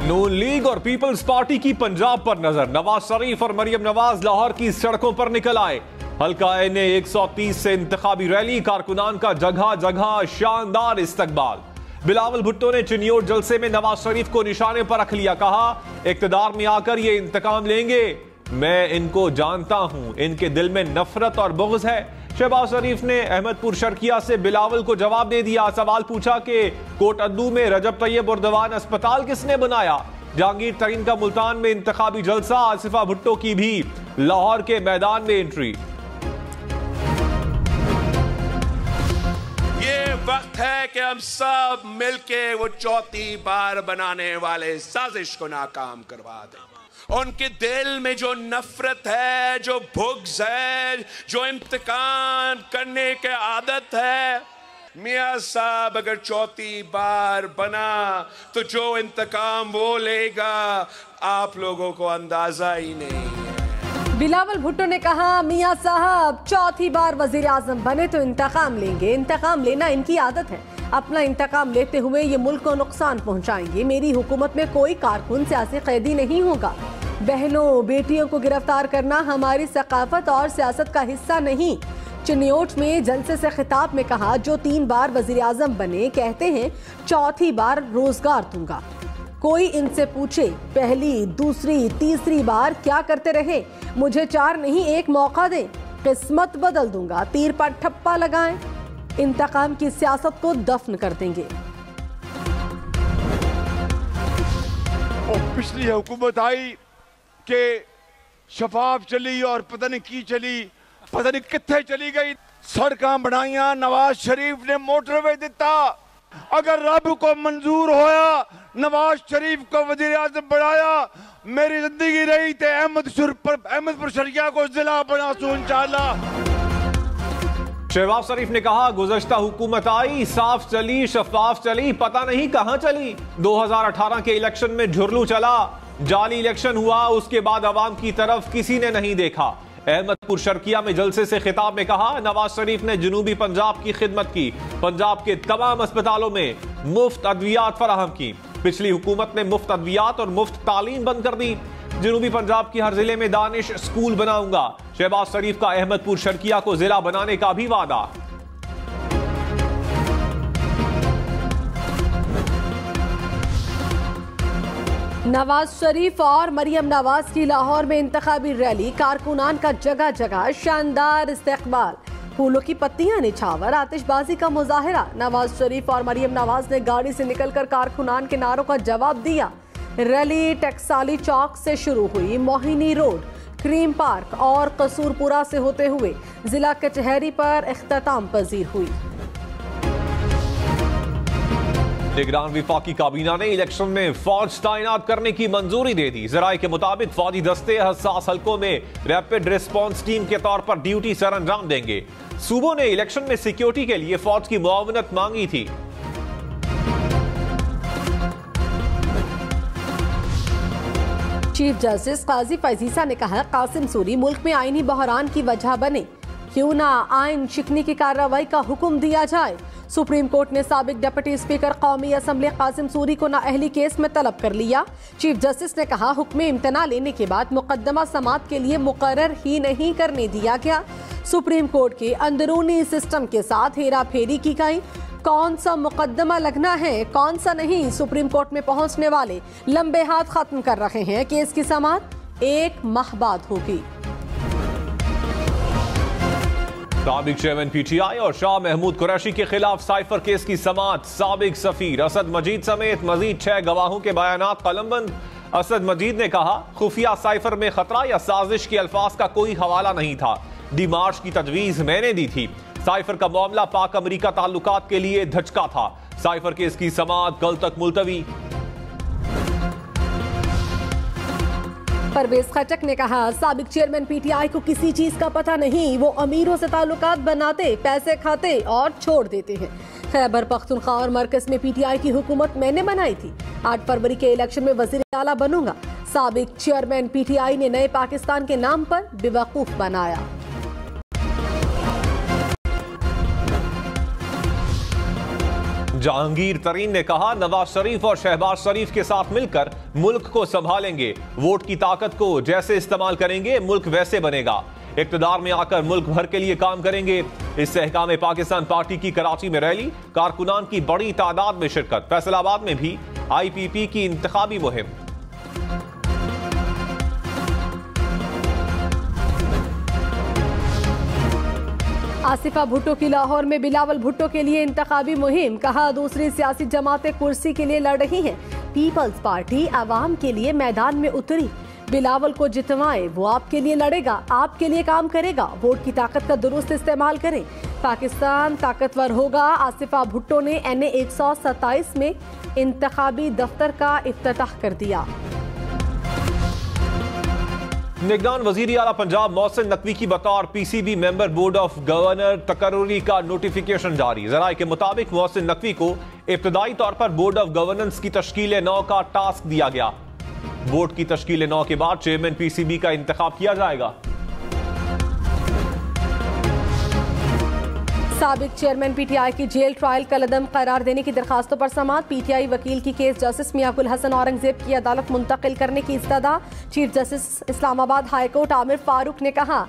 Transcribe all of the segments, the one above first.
नून league और peoples party की पंजाब पर नजर। नवाज शरीफ और मरियम नवाज लाहौर की सड़कों पर निकल आए। हल्का एने 130 से इंतखाबी रैली, कारकुनान का जगह जगह शानदार इस्तकबाल। बिलावल भुट्टो ने चिन्योट जलसे में नवाज शरीफ को निशाने पर रख लिया, कहा इक्तदार में आकर ये इंतकाम लेंगे, मैं इनको जानता हूं, इनके दिल में नफरत और बुग़्ज़ है। शहबाज शरीफ ने अहमदपुर शर्किया से बिलावल को जवाब दे दिया। सवाल पूछा कि कोटअद्दू में रजब तैयब उर्दवान अस्पताल किसने बनाया। जहांगीर तरीन का मुल्तान में इंतखाबी जलसा, आसिफा भुट्टो की भी लाहौर के मैदान में एंट्री। ये वक्त है कि हम सब मिलके वो चौथी बार बनाने वाले साजिश को नाकाम करवा दें। उनके दिल में जो नफरत है, जो बुग़्ज़ है, जो इंतकाम करने की आदत है, मियां साहब अगर चौथी बार बना तो जो इंतकाम वो लेगा आप लोगों को अंदाजा ही नहीं है। बिलावल भुट्टो ने कहा मियां साहब चौथी बार वजीर आजम बने तो इंतकाम लेंगे, इंतकाम लेना इनकी आदत है, अपना इंतकाम लेते हुए ये मुल्क को नुकसान पहुंचाएंगे। मेरी हुकूमत में कोई कारकुन सियासी कैदी नहीं होगा। बहनों बेटियों को गिरफ्तार करना हमारी सकाफत और सियासत का हिस्सा नहीं। चिन्योट में जलसे से खिताब में कहा जो 3 बार वजीर आजम बने कहते हैं चौथी बार रोजगार दूंगा। कोई इनसे पूछे पहली, दूसरी, तीसरी बार क्या करते रहे, मुझे 4 नहीं 1 मौका दें, किस्मत बदल दूंगा। तीर पर ठप्पा लगाएं, इंतकाम की सियासत को दफन कर देंगे। और पिछली हुकूमत आई के शफाफ चली और पता नहीं की चली, पता नहीं कितने चली गई। सड़कां बनाइया, नवाज शरीफ ने मोटरवे दिता। अगर रब को मंजूर होया नवाज शरीफ को वजीर आज़म बनाया, मेरी जिंदगी रही थे अहमदपुर शर्किया को जिला बना सो इंशाअल्लाह। शहबाज शरीफ ने कहा गुज़श्ता हुकूमत आई, साफ चली, शफाफ चली, पता नहीं कहां चली। 2018 के इलेक्शन में झुरलू चला, जाली इलेक्शन हुआ, उसके बाद अवाम की तरफ किसी ने नहीं देखा। अहमदपुर शर्किया में जलसे से खिताब में कहा नवाज शरीफ ने जनूबी पंजाब की खिदमत की, पंजाब के तमाम अस्पतालों में मुफ्त अद्वियात फराहम की। पिछली हुकूमत ने मुफ्त अद्वियात और मुफ्त तालीम बंद कर दी। जनूबी पंजाब की हर जिले में दानिश स्कूल बनाऊंगा। शहबाज शरीफ का अहमदपुर शर्किया को जिला बनाने का भी वादा। नवाज शरीफ और मरियम नवाज की लाहौर में इंतखाबी रैली, कारकुनान का जगह जगह शानदार इस्तकबाल, फूलों की पत्तियां निछावर, आतिशबाजी का मुजाहरा। नवाज शरीफ और मरियम नवाज ने गाड़ी से निकलकर कारकुनान के नारों का जवाब दिया। रैली टकसाली चौक से शुरू हुई, मोहिनी रोड, क्रीम पार्क और कसूरपुरा से होते हुए जिला कचहरी पर इख्तिताम पजीर हुई। निगरान विफाकी काबीना ने इलेक्शन में फौज तैनात करने की मंजूरी दे दी। जराये के मुताबिक फौजी दस्ते हसास हल्कों में रैपिड रिस्पॉन्स टीम के तौर पर ड्यूटी सर अंजाम देंगे। सूबों ने इलेक्शन में सिक्योरिटी के लिए फौज की मुआवनत मांगी थी। चीफ जस्टिस काजी फैजीसा ने कहा कासिम सूरी मुल्क में आईनी बहरान की वजह बने, क्यों ना आइन शिकनी की कार्रवाई का हुक्म दिया जाए। सुप्रीम कोर्ट ने साबिक डिप्टी स्पीकर कौमी असम्बली कासिम सूरी को नाअहली केस में तलब कर लिया। चीफ जस्टिस ने कहा हुक्म इम्तना लेने के बाद मुकदमा समात के लिए मुकर्रर ही नहीं करने दिया गया। सुप्रीम कोर्ट के अंदरूनी सिस्टम के साथ हेरा फेरी की गई, कौन सा मुकदमा लगना है कौन सा नहीं, सुप्रीम कोर्ट में पहुंचने वाले लंबे हाथ खत्म कर रहे हैं। केस की समात 1 माह बाद होगी। साबिक चेयरमैन पीटीआई और शाह महमूद कुरैशी के खिलाफ साइफर केस की समात, साबिक सफीर असद मजीद समेत मजीद 6 गवाहों के बयानात कलमबंद। असद मजीद ने कहा खुफिया साइफर में खतरा या साजिश के अल्फाज का कोई हवाला नहीं था, डिमार्च की तजवीज मैंने दी थी। साइफर का मामला पाक अमरीका ताल्लुकात के लिए धचका था। साइफर केस की समात कल तक मुलतवी। परवेज खटक ने कहा साबिक चेयरमैन पीटीआई को किसी चीज का पता नहीं, वो अमीरों से ताल्लुकात बनाते, पैसे खाते और छोड़ देते हैं। खैबर पख्तूनख्वा और मरकज में पीटीआई की हुकूमत मैंने बनाई थी, 8 फरवरी के इलेक्शन में वजीर आला बनूंगा। साबिक चेयरमैन पीटीआई ने नए पाकिस्तान के नाम पर बेवकूफ बनाया। जहांगीर तरीन ने कहा, नवाज शरीफ और शहबाज शरीफ के साथ मिलकर मुल्क को संभालेंगे। वोट की ताकत को जैसे इस्तेमाल करेंगे मुल्क वैसे बनेगा। इक्तदार में आकर मुल्क भर के लिए काम करेंगे। इस सहकाम पाकिस्तान पार्टी की कराची में रैली, कारकुनान की बड़ी तादाद में शिरकत। फैसलाबाद में भी IPP की इंतखाबी मुहिम। आसिफा भुट्टो की लाहौर में बिलावल भुट्टो के लिए इंतखाबी मुहिम। कहा, दूसरी सियासी जमातें कुर्सी के लिए लड़ रही हैं, पीपल्स पार्टी आवाम के लिए मैदान में उतरी। बिलावल को जितवाएं, वो आपके लिए लड़ेगा, आपके लिए काम करेगा। वोट की ताकत का दुरुस्त इस्तेमाल करें, पाकिस्तान ताकतवर होगा। आसिफा भुट्टो ने NA 127 में इंतखाबी दफ्तर का इफ्तिताह कर दिया। निगरान वजीर आला पंजाब मोहसिन नकवी की बतौर PCB member board of governor तकर्रुरी का नोटिफिकेशन जारी। जराये के मुताबिक मोहसिन नकवी को इब्तदाई तौर पर बोर्ड ऑफ गवर्नेंस की तश्कील 9 का टास्क दिया गया। बोर्ड की तश्कील 9 के बाद चेयरमैन PCB का इंतखाब किया जाएगा। साबिक चेयरमैन PTI की जेल ट्रायल कलअदम करार देने की दरखास्तों पर समाअत। PTI वकील की केस जस्टिस मियां गुल हसन औरंगजेब की अदालत मुंतकिल करने की इस्तदा। Chief justice Islamabad high court Aamir Farooq ने कहा,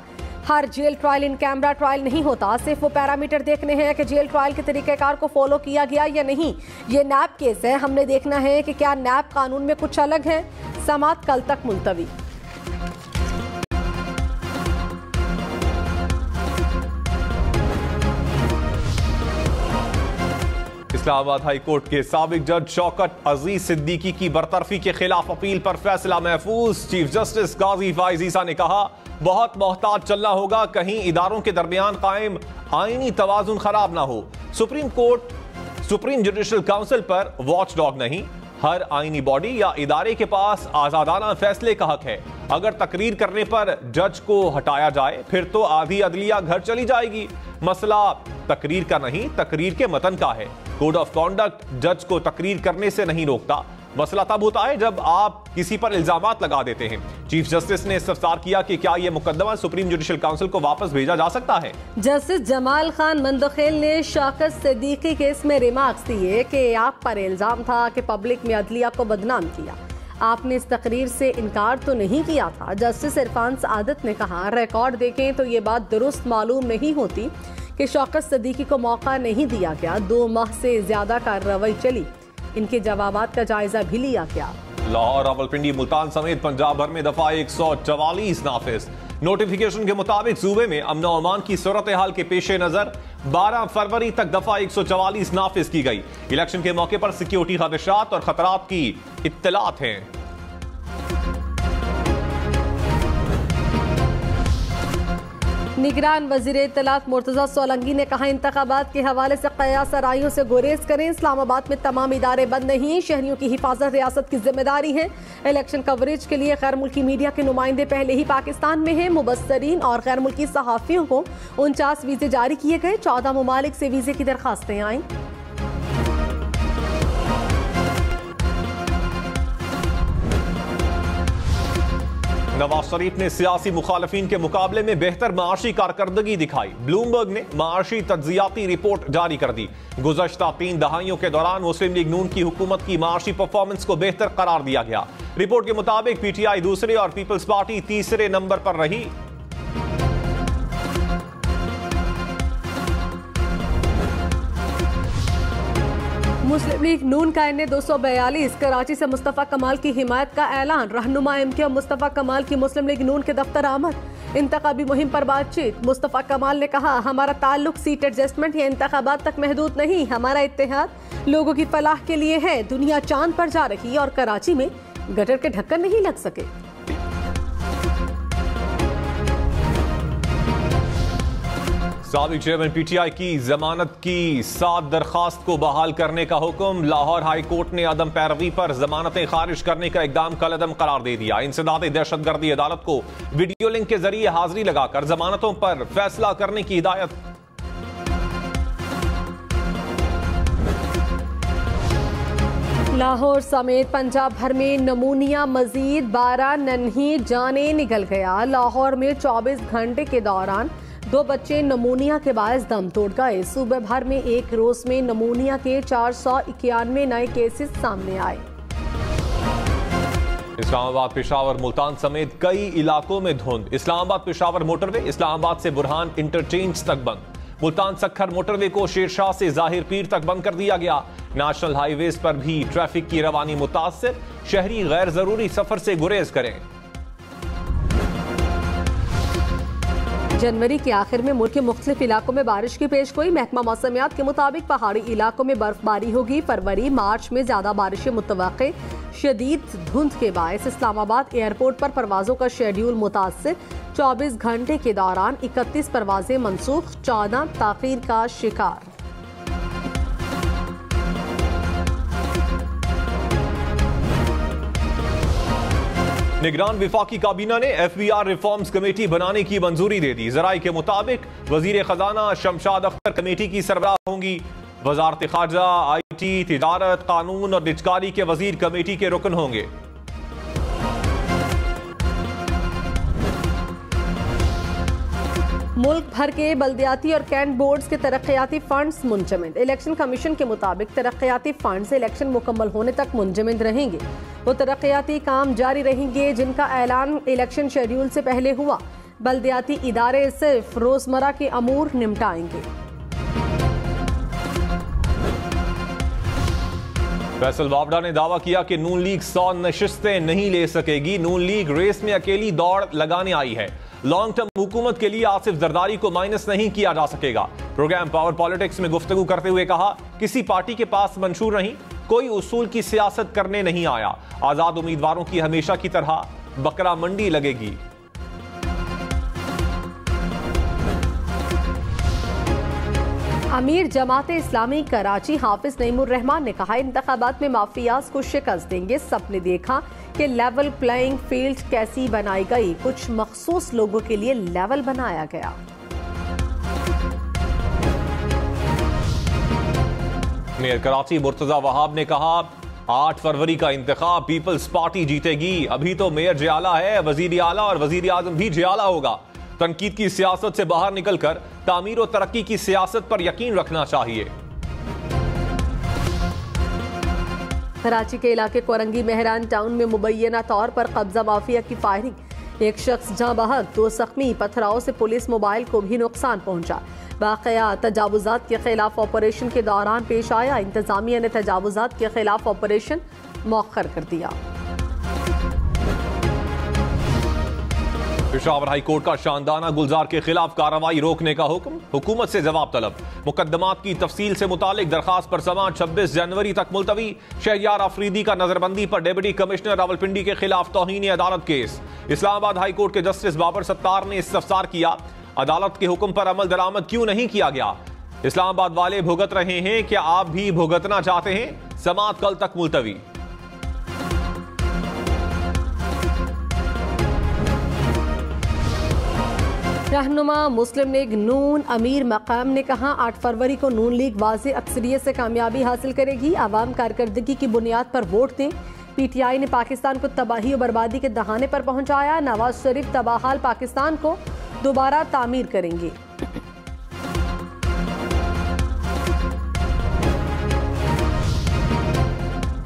हर jail trial in camera trial नहीं होता, सिर्फ वो पैरामीटर देखने हैं कि जेल ट्रायल के तरीक़ेकार को फॉलो किया गया या नहीं। ये नैब केस है, हमने देखना है कि क्या नैब कानून में कुछ अलग है। समाअत कल तक मुलतवी। इस्लामाबाद हाई कोर्ट के साबिक जज शौकत अजीज सिद्दीकी की बरतरफी के खिलाफ अपील पर फैसला महफूज। चीफ जस्टिस गाजी फाइज ईसा ने कहा, बहुत मोहतात चलना होगा, कहीं इदारों के दरमियान कायम आईनी तवाजुन खराब ना हो। सुप्रीम जुडिशल काउंसिल पर वॉच डॉग नहीं, हर आईनी बॉडी या इदारे के पास आजादाना फैसले का हक है। अगर तकरीर करने पर जज को हटाया जाए फिर तो आधी अदलिया घर चली जाएगी। मसला तकरीर का नहीं, तकरीर के मतन का है। कोड ऑफ कॉन्डक्ट जज को तकरीर करने से नहीं रोकता। मसला तब होता है जब आप किसी पर इल्जामात लगा देते हैं। चीफ जस्टिस ने इस्तफसार किया कि क्या यह मुकदमा सुप्रीम जुडिशल काउंसिल को वापस भेजा जा सकता है। जस्टिस जमाल खान मंदखेल ने शौकत सिद्दीकी केस में रिमार्क्स दिए कि आप पर इल्जाम था कि पब्लिक में अदलिया को बदनाम किया, आपने इस तकरीर से इनकार तो नहीं किया था। जस्टिस इरफान सआदत ने कहा, रिकॉर्ड देखें तो ये बात दुरुस्त मालूम नहीं होती कि शौकत सिद्दीकी को मौका नहीं दिया गया। 2 माह से ज्यादा कार्रवाई चली, इनके जवाबात का जायजा भी लिया गया। लाहौर, रावलपिंडी, मुल्तान समेत पंजाब भर में दफा 144 नाफिज। नोटिफिकेशन के मुताबिक सूबे में अमन व अमान की सूरत हाल के पेश नजर 12 फरवरी तक दफा 144 नाफिज की गई। इलेक्शन के मौके पर सिक्योरिटी खदशात और खतरात की इत्तलात हैं। निगरान वजीर इत्तलात मुर्तजा सोलंकी ने कहा, इंतखाबात के हवाले से कयास राइयों से गुरेज करें। इस्लामाबाद में तमाम इदारे बंद नहीं, शहरियों की हिफाजत रियासत की जिम्मेदारी है। इलेक्शन कवरेज के लिए गैर मुल्की मीडिया के नुमाइंदे पहले ही पाकिस्तान में हैं। मुबस्सरीन और गैर मुल्की सहाफ़ियों को 49 वीजे जारी किए गए। 14 ममालिक से वीजे की दरखास्तें आईं। नवाज शरीफ ने सियासी मुखालफीन के मुकाबले में बेहतर माशी कारकर्दगी दिखाई। ब्लूमबर्ग ने माशी तज्जियाती रिपोर्ट जारी कर दी। गुज़श्ता 3 दहाइयों के दौरान मुस्लिम लीग नून की हुकूमत की माशी परफॉर्मेंस को बेहतर करार दिया गया। रिपोर्ट के मुताबिक PTI दूसरे और पीपल्स पार्टी तीसरे नंबर पर रही। मुस्लिम लीग नून का NA 242। कराची से मुस्तफ़ा कमाल की हिमायत का ऐलान। रहनुमा MK मुस्तफ़ा कमाल की मुस्लिम लीग नून के दफ्तर आमद। इंतखाबी मुहिम पर बातचीत। मुस्तफ़ा कमाल ने कहा, हमारा ताल्लुक सीट एडजस्टमेंट या इंतखाबात तक महदूद नहीं, हमारा इत्तेहाद लोगों की फलाह के लिए है। दुनिया चांद पर जा रही और कराची में गटर के ढक्कन नहीं लग सके। साबिक चेयरमैन PTI की जमानत की 7 दरखास्त को बहाल करने का हुक्म। लाहौर हाई कोर्ट ने अदम पैरवी पर जमानतें खारिज करने का इकदाम कलअदम करार दे दिया। इंसदाद दहशतगर्दी अदालत को वीडियो लिंक के जरिए हाजिरी लगाकर जमानतों पर फैसला करने की हिदायत। लाहौर समेत पंजाब भर में नमूनिया मजीद 12 नन्ही जाने निकल गया। लाहौर में 24 घंटे के दौरान 2 बच्चे नमूनिया के बायस दम तोड़ गए। सूबे भर में एक रोज में नमूनिया के 491 नए केसेस सामने आए। इस्लामाबाद, पेशावर, मुल्तान समेत कई इलाकों में धुंध। इस्लामाबाद पेशावर मोटरवे इस्लामाबाद से बुरहान इंटरचेंज तक बंद। मुल्तान सक्खर मोटरवे को शेरशाह से जाहिर पीर तक बंद कर दिया गया। नेशनल हाईवेज पर भी ट्रैफिक की रवानी मुतासिर। शहरी गैर जरूरी सफर से गुरेज करें। जनवरी के आखिर में मुल्क के मुख्तलिफ इलाकों में बारिश की पेशगोई। महकमा मौसमियात के मुताबिक पहाड़ी इलाकों में बर्फबारी होगी। फरवरी मार्च में ज्यादा बारिशें मुतवक्के। शदीद धुंध के बायस इस्लामाबाद एयरपोर्ट पर परवाजों का शेड्यूल मुतासिर। 24 घंटे के दौरान 31 परवाजें मनसूख, 14 ताखीर का शिकार। निगरान विफाकी काबीना ने FBR रिफॉर्म्स कमेटी बनाने की मंजूरी दे दी। जराई के मुताबिक वजीर खजाना शमशाद अख्तर कमेटी की सरबराह होंगी। वजारत खारजा, IT, तिजारत, कानून और निजकारी के वजीर कमेटी के रुकन होंगे। मुल्क भर के बल्दियाती और कैंट बोर्ड्स के तरक्याती फंड्स मुंजमद। इलेक्शन कमीशन के मुताबिक तरक्याती फंड्स इलेक्शन मुकम्मल होने तक मुंजमद रहेंगे। वो तरक्याती काम जारी रहेंगे जिनका ऐलान इलेक्शन शेड्यूल से पहले हुआ। बल्दियाती इदारे सिर्फ रोजमर्रा के अमूर निपटाएंगे। फैसल बावड़ा ने दावा किया कि नून लीग 100 नशिस्तें नहीं ले सकेगी। नून लीग रेस में अकेली दौड़ लगाने आई है। लॉन्ग टर्म हुकूमत के लिए आसिफ जरदारी को माइनस नहीं किया जा सकेगा। प्रोग्राम पावर पॉलिटिक्स में गुफ्तगू करते हुए कहा, किसी पार्टी के पास मंशूर नहीं, कोई उसूल की सियासत करने नहीं आया। आजाद उम्मीदवारों की हमेशा की तरह बकरा मंडी लगेगी। अमीर जमात इस्लामी कराची हाफिज नईमुर रहमान ने कहा, इंतखाबात में माफियाज को शिकस्त देंगे। सबने देखा कि लेवल प्लेइंग फील्ड कैसी बनाई गई। कुछ मखसूस लोगों के लिए लेवल बनाया गया। मेयर कराची मुर्तजा वहाब ने कहा, 8 फरवरी का इंतखाब पीपल्स पार्टी जीतेगी। अभी तो मेयर जियाला है, वजीर आला और वजीर आजम भी जियाला होगा। तनकीद की सियासत से बाहर निकलकर तामीर और तरक्की की सियासत पर यकीन रखना चाहिए। कराची के इलाके कोरंगी मेहरान टाउन में मुबैना तौर पर कब्जा माफिया की फायरिंग। एक शख्स जाँ बहक, 2 जख्मी। पथराव से पुलिस मोबाइल को भी नुकसान पहुंचा। वाकया तजावुजात के खिलाफ ऑपरेशन के दौरान पेश आया। इंतजामिया ने तजावुजात के खिलाफ ऑपरेशन मौखर कर दिया। पेशावर हाई कोर्ट का शानदाना गुलजार के खिलाफ कार्रवाई रोकने का हुक्म। हुकूमत से जवाब तलब। मुकदमात की तफसील से मुतालिक दरखास्त पर समाअत 26 जनवरी तक मुलतवी। शहरियार अफरीदी का नजरबंदी पर डिप्टी कमिश्नर रावलपिंडी के खिलाफ तौहीन अदालत केस। इस्लामाबाद हाई कोर्ट के जस्टिस बाबर सत्तार ने इस्तफसार किया, अदालत के हुक्म पर अमल दरामद क्यों नहीं किया गया। इस्लामाबाद वाले भुगत रहे हैं, क्या आप भी भुगतना चाहते हैं। समाअत कल तक मुलतवी। रहनुमा मुस्लिम लीग नून अमीर मकाम ने कहा, 8 फरवरी को नून लीग वाज़ेह अक्सरियत से कामयाबी हासिल करेगी। आवाम कारकर्दगी की बुनियाद पर वोट दें। PTI ने पाकिस्तान को तबाही और बर्बादी के दहाने पर पहुंचाया। नवाज शरीफ तबाहाल पाकिस्तान को दोबारा तामीर करेंगे।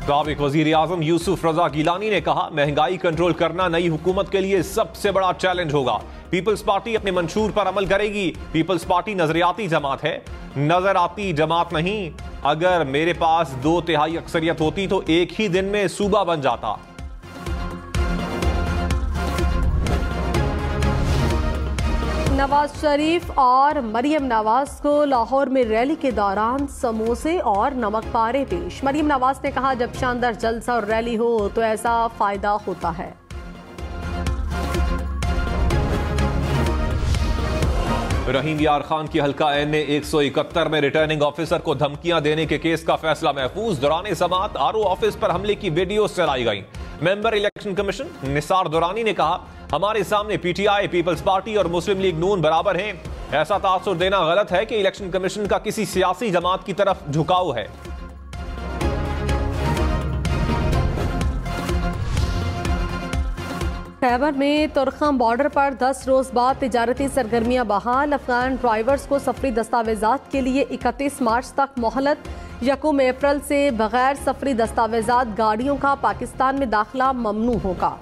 साबिक वजीर आजम यूसुफ रजा गिलानी ने कहा, महंगाई कंट्रोल करना नई हुकूमत के लिए सबसे बड़ा चैलेंज होगा। पीपल्स पार्टी अपने मंशूर पर अमल करेगी। पीपल्स पार्टी नजरियाती जमात है, नजर आती जमात नहीं। अगर मेरे पास 2/3 अक्सरियत होती तो एक ही दिन में सूबा बन जाता। नवाज शरीफ और मरियम नवाज को लाहौर में रैली के दौरान समोसे और नमक पारे पेश। मरियम नवाज ने कहा, जब शानदार जलसा और रैली हो तो ऐसा फायदा होता है। रहीम यार खान की हल्का NA 171 में रिटर्निंग ऑफिसर को धमकियां देने के केस का फैसला महफूज। दौरान समाअत RO ऑफिस पर हमले की वीडियो चलाई गई। Member election commission Nisar Durrani ने कहा, हमारे सामने PTI, पीपल्स पार्टी और मुस्लिम लीग नून बराबर हैं। ऐसा तासुर देना गलत है कि इलेक्शन कमीशन का किसी सियासी जमात की तरफ झुकाव है। खैबर में तुर्खम बॉर्डर पर 10 रोज बाद तिजारती सरगर्मियां बहाल। अफगान ड्राइवर्स को सफरी दस्तावेजात के लिए 31 मार्च तक मोहलत। 1 अप्रैल से बगैर सफरी दस्तावेजात गाड़ियों का पाकिस्तान में दाखिला ममनू होगा।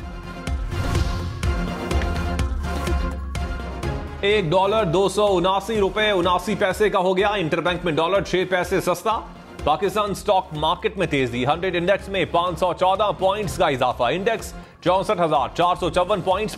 $1 $279.79 का हो गया। इंटरबैंक में डॉलर 6 पैसे सस्ता। पाकिस्तान स्टॉक मार्केट में तेजी। 100 इंडेक्स में 514 पॉइंट्स का इजाफा। Index 64,454 points